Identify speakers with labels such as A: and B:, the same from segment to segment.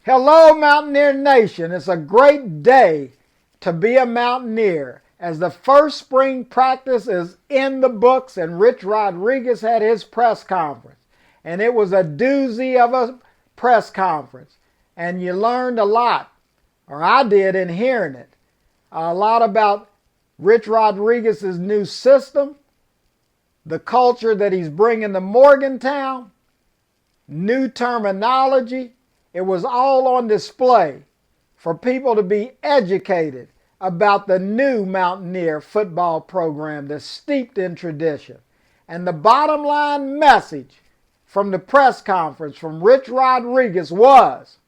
A: Hello, Mountaineer Nation. It's a great day to be a Mountaineer as the first spring practice is in the books and Rich Rodriguez had his press conference. And it was a doozy of a press conference. And you learned a lot, or I did in hearing it, a lot about Rich Rodriguez's new system, the culture that he's bringing to Morgantown, new terminology. It was all on display for people to be educated about the new Mountaineer football program that's steeped in tradition. And the bottom line message from the press conference from Rich Rodriguez was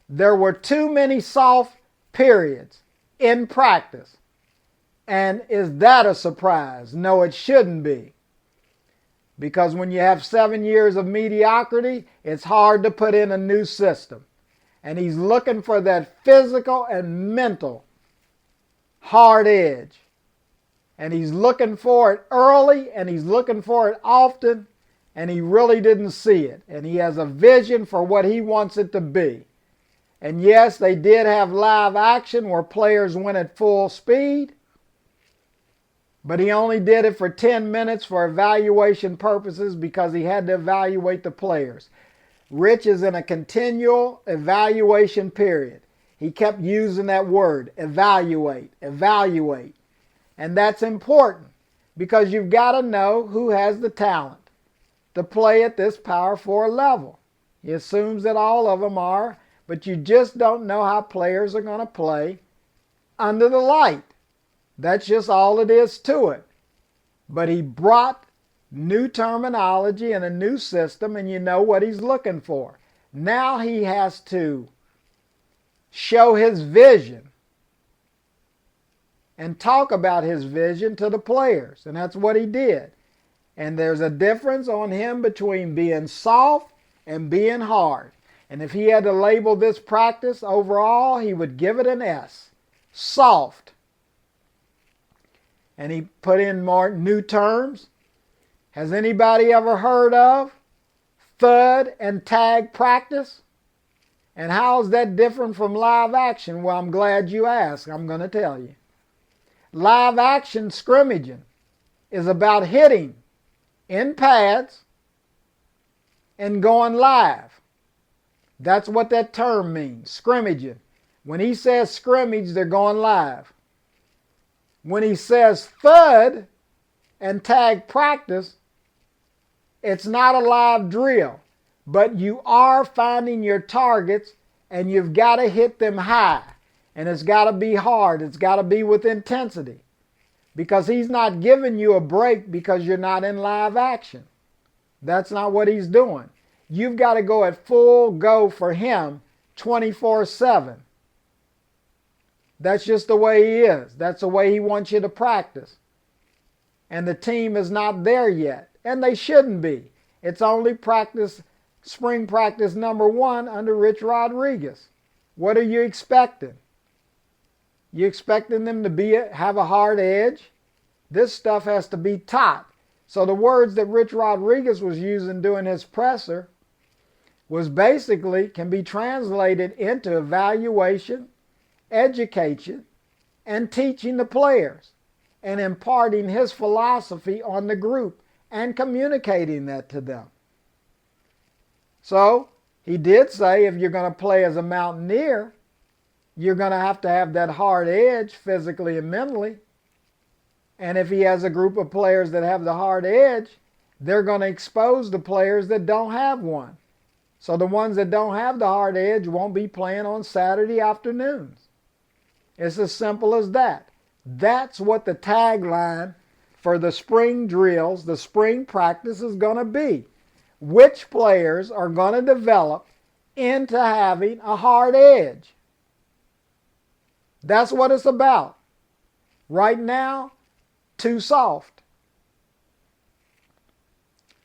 A: there were too many soft periods in practice. And is that a surprise? No, it shouldn't be. Because when you have 7 years of mediocrity, it's hard to put in a new system. And he's looking for that physical and mental hard edge. And he's looking for it early, and he's looking for it often, and he really didn't see it. And he has a vision for what he wants it to be. And yes, they did have live action where players went at full speed, but he only did it for 10 minutes for evaluation purposes because he had to evaluate the players. Rich is in a continual evaluation period. He kept using that word, evaluate, evaluate. And that's important because you've got to know who has the talent to play at this Power 4 level. He assumes that all of them are, but you just don't know how players are going to play under the light. That's just all it is to it. But he brought new terminology and a new system, and you know what he's looking for. Now he has to show his vision and talk about his vision to the players, and that's what he did. And there's a difference on him between being soft and being hard. And if he had to label this practice overall, he would give it an S. Soft. And he put in more new terms. Has anybody ever heard of thud and tag practice? And how is that different from live action? Well, I'm glad you asked. I'm going to tell you. Live action scrimmaging is about hitting in pads and going live. That's what that term means, scrimmaging. When he says scrimmage, they're going live. When he says thud and tag practice, it's not a live drill, but you are finding your targets and you've got to hit them high. And it's got to be hard. It's got to be with intensity. Because he's not giving you a break because you're not in live action. That's not what he's doing. You've got to go at full go for him 24/7. That's just the way he is. That's the way he wants you to practice. And the team is not there yet. And they shouldn't be. It's only spring practice number 1 under Rich Rodriguez. What are you expecting? You expecting them to have a hard edge? This stuff has to be taught. So the words that Rich Rodriguez was using during his presser was basically can be translated into evaluation, education, and teaching the players and imparting his philosophy on the group and communicating that to them. So he did say if you're going to play as a Mountaineer, you're going to have that hard edge physically and mentally. And if he has a group of players that have the hard edge, they're going to expose the players that don't have one. So the ones that don't have the hard edge won't be playing on Saturday afternoons. It's as simple as that. That's what the tagline for the spring drills, the spring practice is going to be. Which players are going to develop into having a hard edge? That's what it's about. Right now, too soft.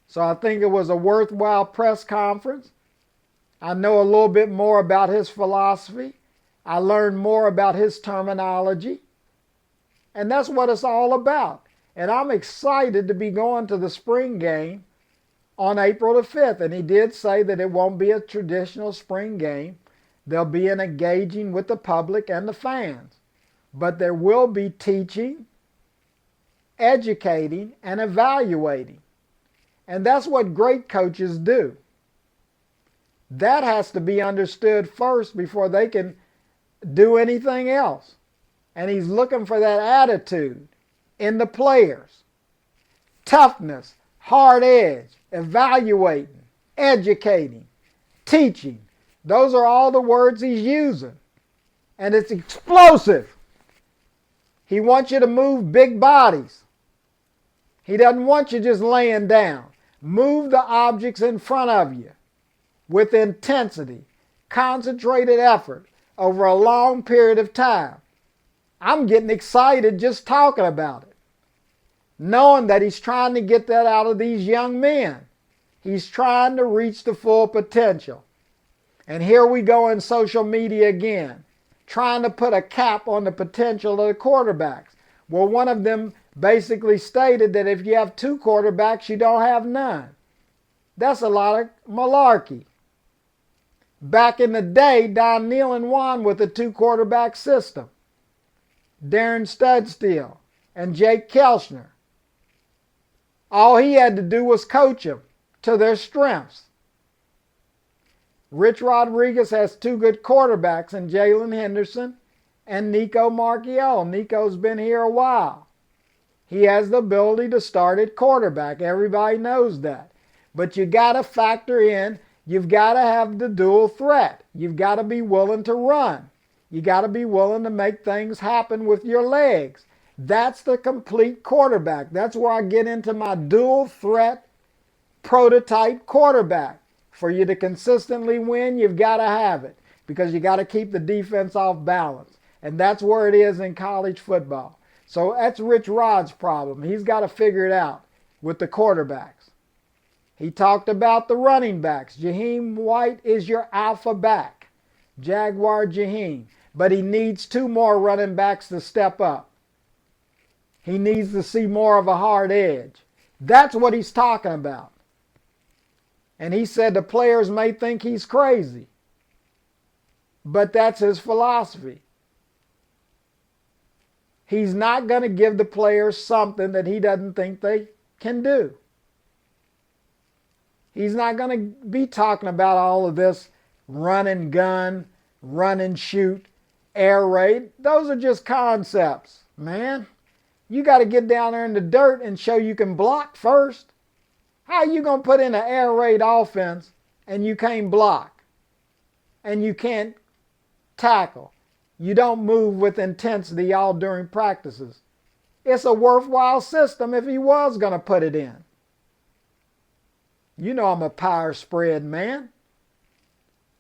A: So I think it was a worthwhile press conference. I know a little bit more about his philosophy. I learned more about his terminology. And that's what it's all about. And I'm excited to be going to the spring game on April the 5th. And he did say that it won't be a traditional spring game, There'll be an engaging with the public and the fans. But there will be teaching, educating, and evaluating. And that's what great coaches do. That has to be understood first before they can do anything else. And he's looking for that attitude in the players. Toughness, hard edge, evaluating, educating, teaching. Those are all the words he's using. And it's explosive. He wants you to move big bodies. He doesn't want you just laying down. Move the objects in front of you with intensity, concentrated effort over a long period of time. I'm getting excited just talking about it, knowing that he's trying to get that out of these young men. He's trying to reach the full potential. And here we go in social media again, trying to put a cap on the potential of the quarterbacks. Well, one of them basically stated that if you have two quarterbacks, you don't have none. That's a lot of malarkey. Back in the day, Don Nehlen won with a two-quarterback system. Darren Studstill and Jake Kelchner. All he had to do was coach them to their strengths. Rich Rodriguez has two good quarterbacks in Jalen Henderson and Nico Marchiol. Nico's been here a while. He has the ability to start at quarterback. Everybody knows that. But you got to factor in, you've got to have the dual threat. You've got to be willing to run. You got to be willing to make things happen with your legs. That's the complete quarterback. That's where I get into my dual threat prototype quarterback. For you to consistently win, you've got to have it because you got to keep the defense off balance. And that's where it is in college football. So that's Rich Rod's problem. He's got to figure it out with the quarterbacks. He talked about the running backs. Jaheim White is your alpha back. Jaguar Jaheim. But he needs two more running backs to step up. He needs to see more of a hard edge. That's what he's talking about. And he said the players may think he's crazy. But that's his philosophy. He's not going to give the players something that he doesn't think they can do. He's not going to be talking about all of this run and gun, run and shoot, air raid. Those are just concepts, man. You got to get down there in the dirt and show you can block first. How are you going to put in an air raid offense and you can't block and you can't tackle? You don't move with intensity all during practices. It's a worthwhile system if he was going to put it in. You know I'm a power spread man.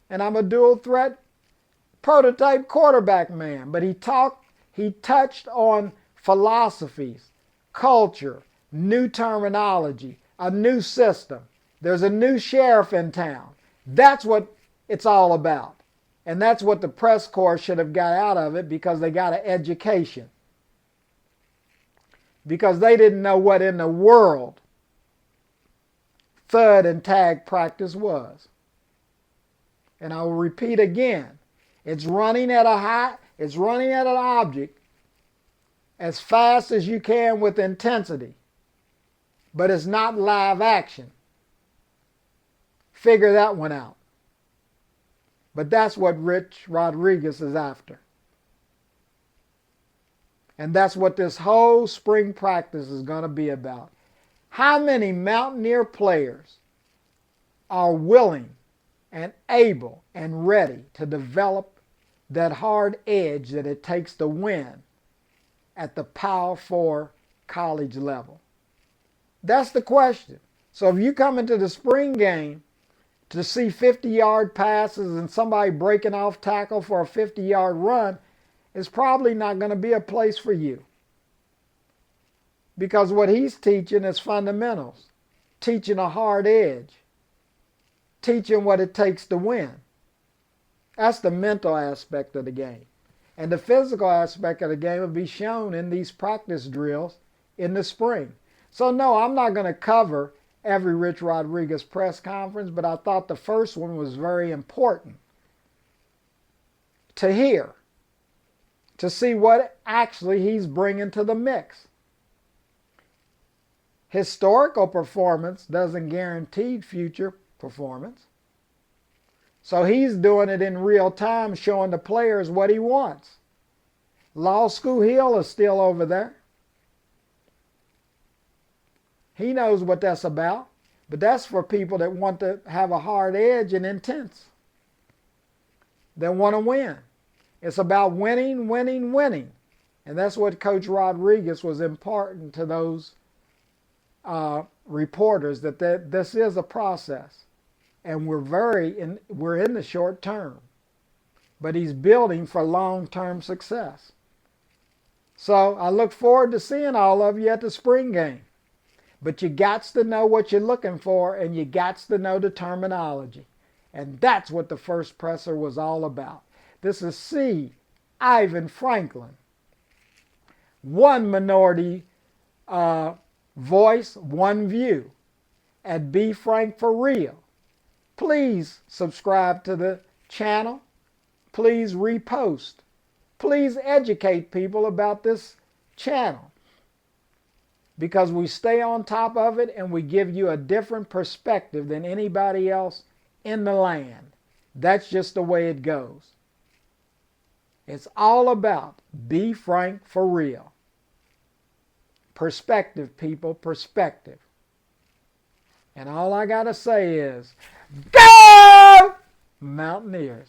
A: And I'm a dual threat prototype quarterback man. But he touched on philosophies, culture, new terminology, a new system. There's a new sheriff in town. That's what it's all about. And that's what the press corps should have got out of it because they got an education. Because they didn't know what in the world thud and tag practice was. And I will repeat again. It's running at an object as fast as you can with intensity. But it's not live action. Figure that one out. But that's what Rich Rodriguez is after. And that's what this whole spring practice is going to be about. How many Mountaineer players are willing and able and ready to develop that hard edge that it takes to win at the Power 4 college level? That's the question. So if you come into the spring game to see 50-yard passes and somebody breaking off tackle for a 50-yard run, it's probably not going to be a place for you. Because what he's teaching is fundamentals, teaching a hard edge, teaching what it takes to win. That's the mental aspect of the game. And the physical aspect of the game will be shown in these practice drills in the spring. So no, I'm not going to cover every Rich Rodriguez press conference, but I thought the first one was very important. to hear, to see what actually he's bringing to the mix. Historical performance doesn't guarantee future performance. So he's doing it in real time, showing the players what he wants. Law School Hill is still over there. He knows what that's about. But that's for people that want to have a hard edge and intense. They want to win. It's about winning, winning, winning. And that's what Coach Rodriguez was imparting to those reporters, that this is a process. And we're in the short term. But he's building for long-term success. So I look forward to seeing all of you at the spring game. But you got to know what you're looking for, and you got to know the terminology. And that's what the first presser was all about. This is C. Ivan Franklin. One minority voice, one view at Be Frank for Real. Please subscribe to the channel. Please repost. Please educate people about this channel, because we stay on top of it and we give you a different perspective than anybody else in the land. That's just the way it goes. It's all about Be Frank for Real. Perspective, people, perspective. And all I got to say is, go Mountaineers!